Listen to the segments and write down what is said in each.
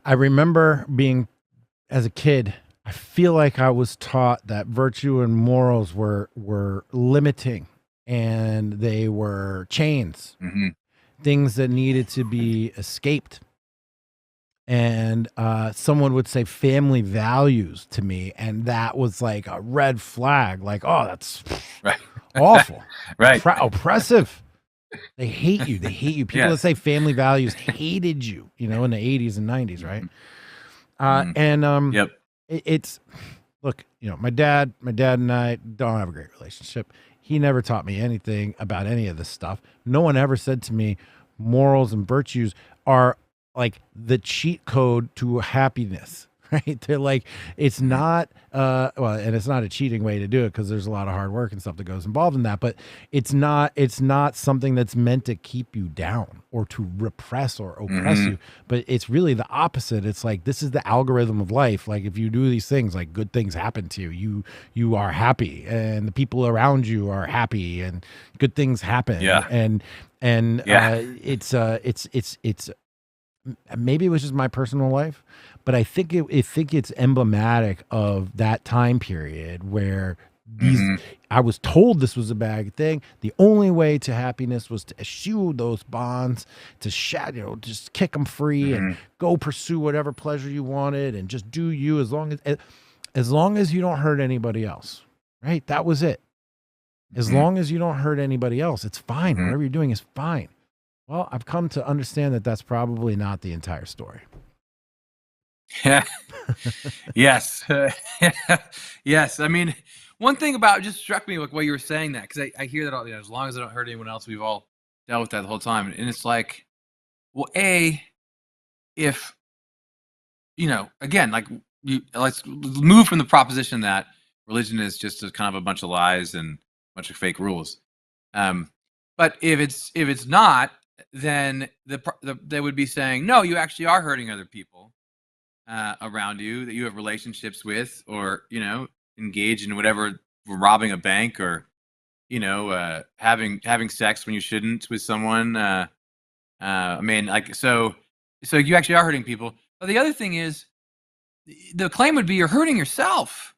I remember being as a kid, I feel like I was taught that virtue and morals were limiting and they were chains, Hmm. things that needed to be escaped. And someone would say family values to me, and that was like a red flag. Like, oh, that's Right. awful, Right. oppressive. They hate you. They hate you. People that Yes. say family values hated you, in the 80s and 90s, right? Hmm. Hmm. And Yep. it's look, my dad and I don't have a great relationship. He never taught me anything about any of this stuff. No one ever said to me morals and virtues are like the cheat code to happiness, right? They're like, it's Hmm. not well, and it's not a cheating way to do it because there's a lot of hard work and stuff that goes involved in that, but it's not something that's meant to keep you down or to repress or oppress Hmm. you, but it's really the opposite. It's like this is the algorithm of life. Like if you do these things, like good things happen to you. You are happy and the people around you are happy and good things happen. Yeah. And Yeah. it's maybe it was just my personal life, but I think it's emblematic of that time period where these Hmm. I was told this was a bad thing. The only way to happiness was to eschew those bonds, to just kick them free and Hmm. go pursue whatever pleasure you wanted and just do you as long as you don't hurt anybody else. Right? That was it. As Hmm. long as you don't hurt anybody else, it's fine. Hmm. Whatever you're doing is fine. Well, I've come to understand that that's probably not the entire story. Yeah. Yes. Yes. I mean, one thing about just struck me like what you were saying that because I hear that all, as long as I don't hurt anyone else, we've all dealt with that the whole time. And it's like, well, if again, like let's move from the proposition that religion is just a kind of a bunch of lies and a bunch of fake rules. Um, but if it's not, then they would be saying, no, you actually are hurting other people around you that you have relationships with, or engage in whatever, robbing a bank, or having sex when you shouldn't with someone. I mean, like so you actually are hurting people. But the other thing is, the claim would be you're hurting yourself,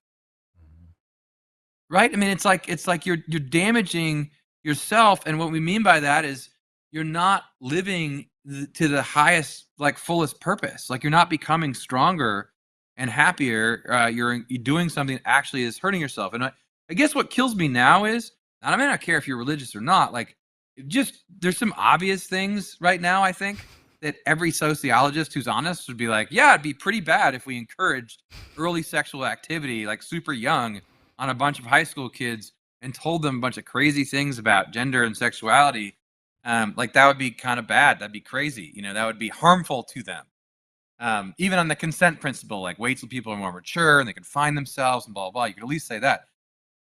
right? I mean, it's like you're damaging yourself, and what we mean by that is you're not living to the highest, like fullest purpose. Like you're not becoming stronger and happier. You're doing something that actually is hurting yourself. And I guess what kills me now is, and I may not care if you're religious or not. Like, just there's some obvious things right now. I think that every sociologist who's honest would be like, yeah, it'd be pretty bad if we encouraged early sexual activity, like super young, on a bunch of high school kids and told them a bunch of crazy things about gender and sexuality. Like that would be kind of bad. That'd be crazy. That would be harmful to them. Even on the consent principle, like wait till people are more mature and they can find themselves and blah, blah, blah. You could at least say that.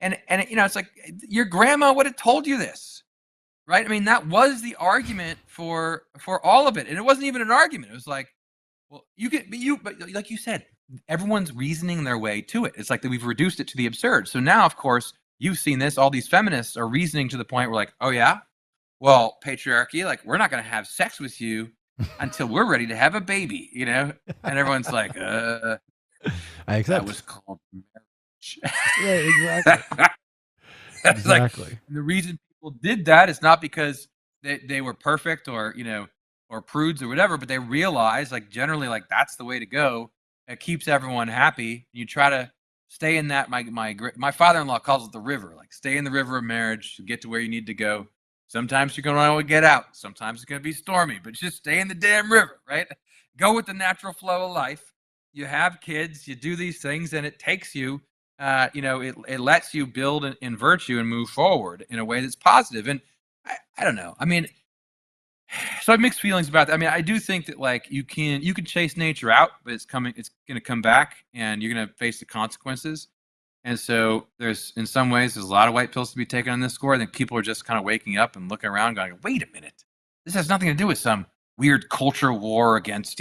And it's like your grandma would have told you this, right? I mean, that was the argument for all of it. And it wasn't even an argument. It was like, well, but like you said, everyone's reasoning their way to it. It's like that we've reduced it to the absurd. So now, of course, you've seen this. All these feminists are reasoning to the point where, like, oh yeah, well, patriarchy, like we're not going to have sex with you until we're ready to have a baby, And everyone's like, I that accept. was called marriage. Yeah, exactly. It's like, Exactly. and the reason people did that is not because they were perfect, or or prudes or whatever, but they realize, like, generally, like that's the way to go. It keeps everyone happy. You try to stay in that. My father-in-law calls it the river. Like, stay in the river of marriage to get to where you need to go. Sometimes you're gonna want to get out. Sometimes it's gonna be stormy, but just stay in the damn river, right? Go with the natural flow of life. You have kids, you do these things, and it takes you it lets you build in virtue and move forward in a way that's positive. And I don't know. I mean, so I have mixed feelings about that. I mean, I do think that, like, you can chase nature out, but it's going to come back, and you're going to face the consequences. And so in some ways, there's a lot of white pills to be taken on this score. I think people are just kind of waking up and looking around going, wait a minute, this has nothing to do with some weird culture war against,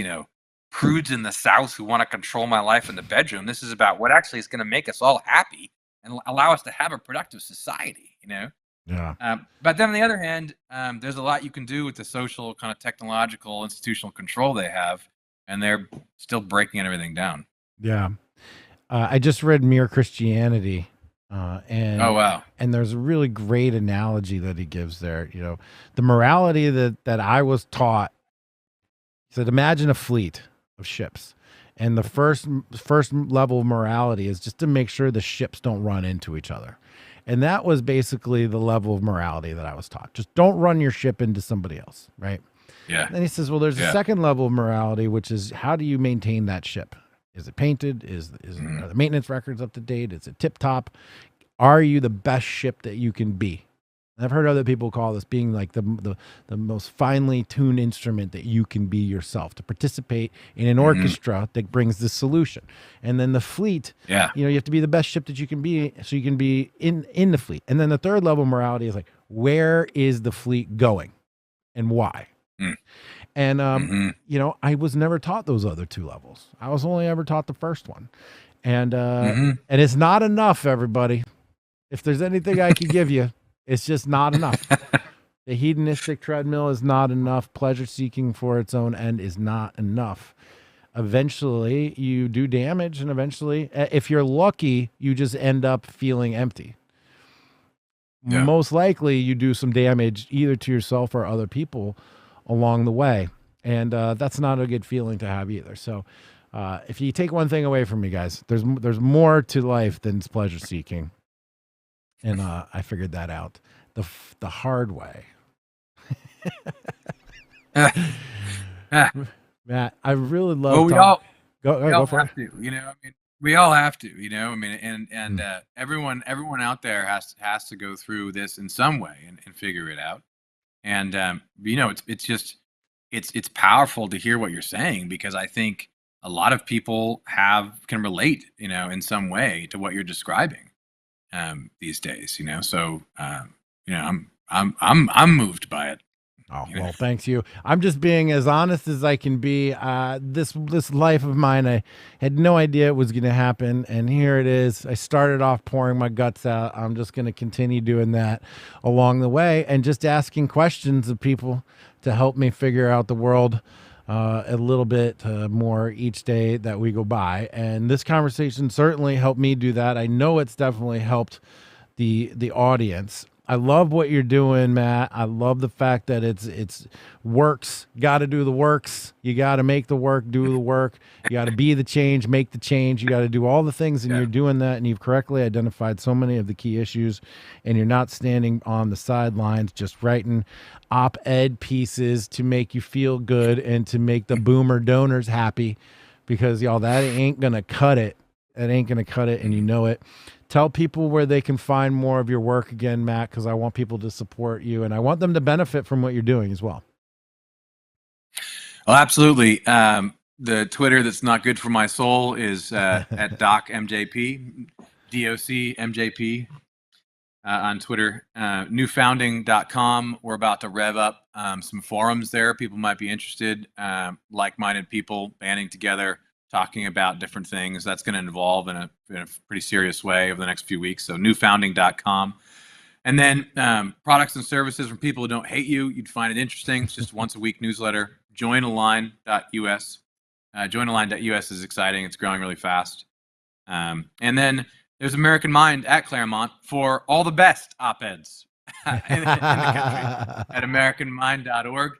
prudes in the South who want to control my life in the bedroom. This is about what actually is going to make us all happy and allow us to have a productive society. Yeah. But then on the other hand, there's a lot you can do with the social, kind of technological, institutional control they have. and they're still breaking everything down. Yeah. I just read Mere Christianity, and Oh wow. and there's a really great analogy that he gives there. You know, the morality that I was taught. He said, imagine a fleet of ships, and the first level of morality is just to make sure the ships don't run into each other, and that was basically the level of morality that I was taught. Just don't run your ship into somebody else, right? Yeah. Then he says, well, there's a second level of morality, which is how do you maintain that ship? Is it painted? Are the maintenance records up to date? Is it tip top? Are you the best ship that you can be? And I've heard other people call this being like the most finely tuned instrument that you can be yourself, to participate in an orchestra that brings the solution. And then the fleet, you know, you have to be the best ship that you can be, so you can be in the fleet. And then the third level of morality is like, where is the fleet going and why? And, you know, I was never taught those other two levels. I was only ever taught the first one. And it's not enough, everybody. If there's anything I can give you, it's just not enough. The hedonistic treadmill is not enough. Pleasure seeking for its own end is not enough. Eventually, you do damage, and eventually, if you're lucky, you just end up feeling empty. Yeah. Most likely, you do some damage either to yourself or other people along the way, and that's not a good feeling to have either. So if you take one thing away from me, guys, there's more to life than pleasure seeking, and I figured that out the hard way. Matt, I really love we all go for have it. to, you know, I mean, we all have to, you know, I mean, and everyone out there has to go through this in some way and figure it out. And you know, it's just it's powerful to hear what you're saying, because I think a lot of people can relate, you know, in some way to what you're describing these days, you know. So you know, I'm moved by it. Oh, well, thanks you. I'm just being as honest as I can be. This life of mine, I had no idea it was going to happen, and here it is. I started off pouring my guts out. I'm just going to continue doing that along the way, and just asking questions of people to help me figure out the world a little bit more each day that we go by. And this conversation certainly helped me do that. I know it's definitely helped the audience. I love what you're doing, Matt. I love the fact that it's works. Got to do the works. You got to make the work, do the work. You got to be the change, make the change. You got to do all the things, and you're doing that, and you've correctly identified so many of the key issues, and you're not standing on the sidelines just writing op-ed pieces to make you feel good and to make the boomer donors happy, because y'all, that ain't going to cut it. That ain't going to cut it, and you know it. Tell people where they can find more of your work again, Matt, because I want people to support you, and I want them to benefit from what you're doing as well. Well, absolutely. The Twitter that's not good for my soul is at DocMJP, DOCMJP on Twitter. Newfounding.com. We're about to rev up some forums there. People might be interested, like-minded people banding together, talking about different things. That's going to evolve in a pretty serious way over the next few weeks. So newfounding.com. And then products and services from people who don't hate you. You'd find it interesting. It's just once a week newsletter. Joinalign.us. Joinalign.us is exciting. It's growing really fast. And then there's American Mind at Claremont for all the best op-eds in the country at AmericanMind.org.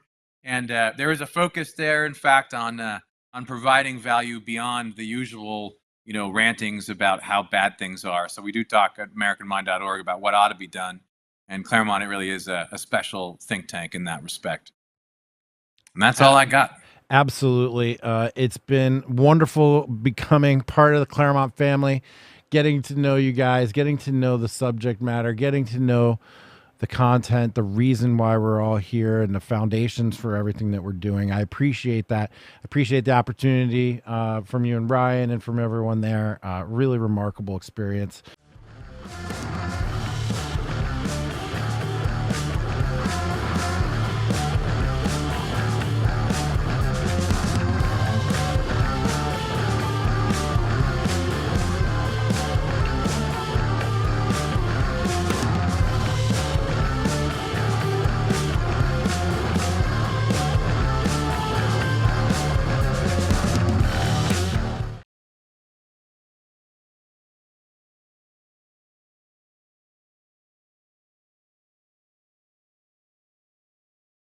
And there is a focus there, in fact, on providing value beyond the usual, you know, rantings about how bad things are. So we do talk at AmericanMind.org about what ought to be done. And Claremont, it really is a special think tank in that respect. And that's all I got. Absolutely. It's been wonderful becoming part of the Claremont family, getting to know you guys, getting to know the subject matter, getting to know the content, the reason why we're all here, and the foundations for everything that we're doing. I appreciate that. I appreciate the opportunity from you and Brian and from everyone there. Really remarkable experience.